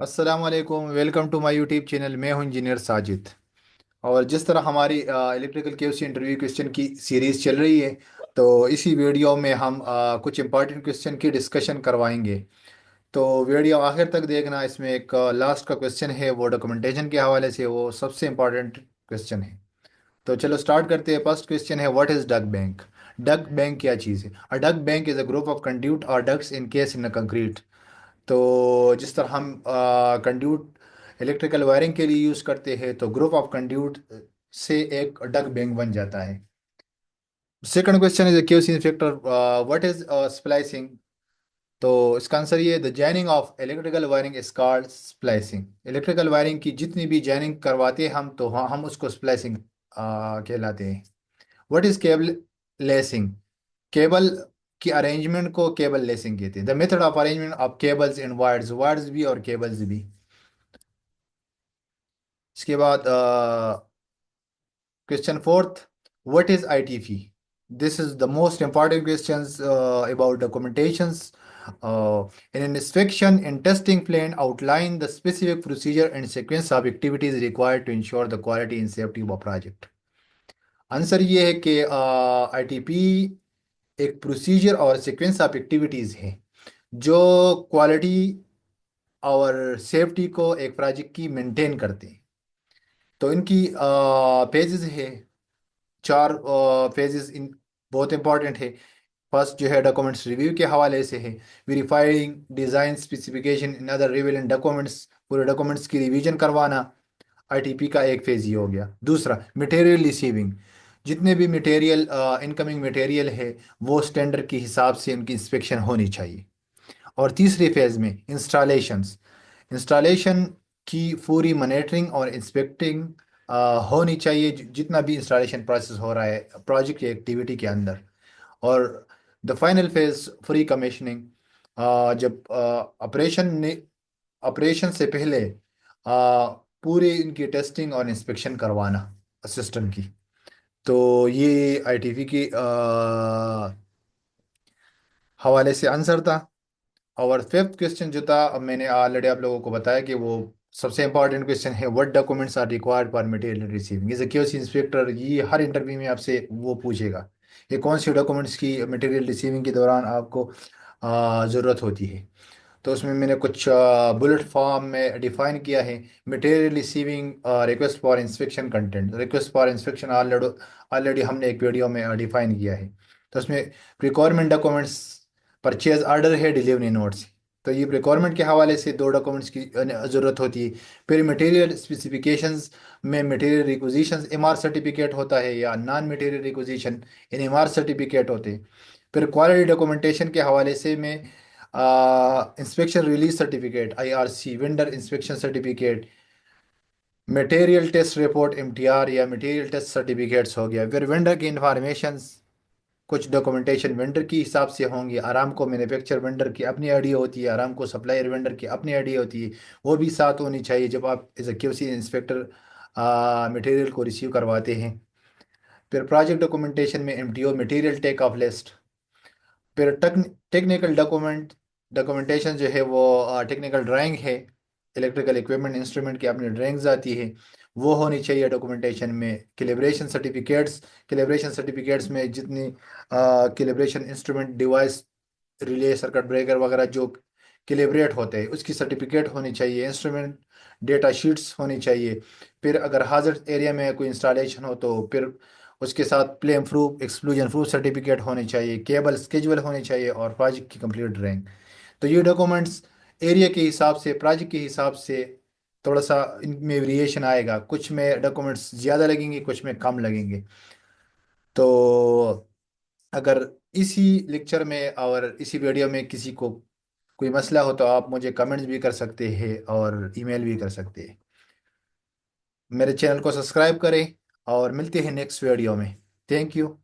अस्सलाम वालेकुम, welcome to my YouTube channel. मैं हूं इंजीनियर साजिद। और जिस तरह हमारी इलेक्ट्रिकल केस इंटरव्यू क्वेश्चन की सीरीज़ चल रही है, तो इसी वीडियो में हम कुछ इंपॉर्टेंट क्वेश्चन की डिस्कशन करवाएंगे। तो वीडियो आखिर तक देखना। इसमें एक लास्ट का क्वेश्चन है, वो डॉक्यूमेंटेशन के हवाले से वो सबसे इम्पॉर्टेंट क्वेश्चन है। तो चलो स्टार्ट करते हैं। फर्स्ट क्वेश्चन है, what is duct bank? Duct bank क्या चीज़ है? A duct bank is a group of conduit और ducts encased in a concrete. तो जिस तरह हम कंड्यूट इलेक्ट्रिकल वायरिंग के लिए यूज़ करते हैं, तो ग्रुप ऑफ कंड्यूट से एक डक बैंक बन जाता है। Second question is QC inspector, what is splicing? तो इसका आंसर ये है, the joining of electrical wiring is called splicing. Electrical wiring की जितनी भी जॉइनिंग करवाते हैं हम, तो हम उसको स्प्लाइसिंग कहलाते हैं। What is cable lacing? Cable की अरेंजमेंट को केबल लेसिंग कहते हैं। The method of arrangement of cables in wires, wires भी और केबल्स भी। इसके बाद question fourth, what is ITF? This is the most important questions about documentations. In an inspection and testing plan, outline the specific procedure and sequence of activities required to ensure the quality and safety of a project. Answer ये है कि ITP एक procedure और sequence of activities है जो quality और safety को एक प्रोजेक्ट की मेंटेन करते हैं। तो इनकी फेजेस है, चार फेजेस इन बहुत इंपॉर्टेंट है। फर्स्ट जो है डॉक्यूमेंट्स रिव्यू के हवाले से है, verifying design specification in other relevant documents, पूरे डॉक्यूमेंट्स की रिवीजन करवाना। आईटीपी का एक फेज ये हो गया। दूसरा मटेरियल रिसीविंग, जितने भी मटेरियल इनकमिंग मटेरियल है वो स्टैंडर्ड के हिसाब से उनकी इंस्पेक्शन होनी चाहिए। और तीसरे फेज में इंस्टॉलेशंस, इंस्टॉलेशन की पूरी मॉनिटरिंग और इंस्पेक्टिंग होनी चाहिए, जितना भी इंस्टॉलेशन प्रोसेस हो रहा है प्रोजेक्ट की एक्टिविटी के अंदर। और the final phase free commissioning, जब ऑपरेशन ने ऑपरेशन से पहले पूरी इनकी टेस्टिंग और इंस्पेक्शन करवाना सिस्टम की। तो ये आईटीवी की हवाले से आंसर था। और फिफ्थ क्वेश्चन जो था, अब मैंने ऑलरेडी आप लोगों को बताया कि वो सबसे इंपॉर्टेंट क्वेश्चन है, what documents are required for material receiving is a QC inspector. ये हर इंटरव्यू में आपसे वो पूछेगा, ये कौन सी डॉक्यूमेंट्स की मटेरियल रिसीविंग के दौरान आपको ज़रूरत होती है। तो उसमें मैंने कुछ बुलेट फॉर्म में डिफाइन किया है। Material receiving request for inspection content, request for inspection already already हमने एक वीडियो में डिफाइन किया है। तो उसमें रिक्वायरमेंट डॉक्यूमेंट्स, परचेज ऑर्डर है, डिलीवरी नोट्स। तो ये रिक्वायरमेंट के हवाले से दो डॉक्यूमेंट्स की ज़रूरत होती है। फिर मटेरियल स्पेसिफिकेशंस में मटेरियल रिक्विजिशंस एमआर सर्टिफिकेट होता है या non material requisition in MR certificate होते हैं। फिर क्वालिटी डॉक्यूमेंटेशन के हवाले से में inspection release certificate IRC, vendor inspection certificate, material test report MTR या मटेरियल टेस्ट सर्टिफिकेट्स हो गया। फिर वेंडर की इंफॉर्मेशन, कुछ डॉक्यूमेंटेशन वेंडर की हिसाब से होंगी। आराम को मैन्युफैक्चर वेंडर की अपनी आईडी होती है, आराम को सप्लायर वेंडर की अपनी आईडी होती है, वो भी साथ होनी चाहिए जब आप as a QC inspector material को रिसीव करवाते हैं। फिर प्रोजेक्ट डॉक्यूमेंटेशन में MTO, material take off list. फिर टेक्निकल डॉक्यूमेंटेशन जो है वो टेक्निकल ड्राइंग है, इलेक्ट्रिकल इक्विपमेंट इंस्ट्रूमेंट की अपनी ड्राइंग्स आती है, वो होनी चाहिए डॉक्यूमेंटेशन में। कैलिब्रेशन सर्टिफिकेट्स, कैलिब्रेशन सर्टिफिकेट्स में जितनी calibration instrument device, relay, circuit breaker वगैरह जो कैलिब्रेट होते हैं उसकी सर्टिफिकेट होनी चाहिए। इंस्ट्रूमेंट डेटा शीट्स होनी चाहिए। फिर अगर हाजर एरिया में कोई इंस्टॉलेशन हो तो फिर उसके साथ flame proof, explosion proof certificate होने चाहिए, केबल स्केजुअल होने चाहिए और प्रोजेक्ट की कंप्लीट ड्राइंग। तो ये डॉक्यूमेंट्स एरिया के हिसाब से, प्रोजेक्ट के हिसाब से थोड़ा सा इनमें वेरिएशन आएगा, कुछ में डॉक्यूमेंट्स ज़्यादा लगेंगे, कुछ में कम लगेंगे। तो अगर इसी लेक्चर में और इसी वीडियो में किसी को कोई मसला हो तो आप मुझे कमेंट्स भी कर सकते हैं और ईमेल भी कर सकते हैं। मेरे चैनल को सब्सक्राइब करें और मिलते हैं नेक्स्ट वीडियो में। Thank you.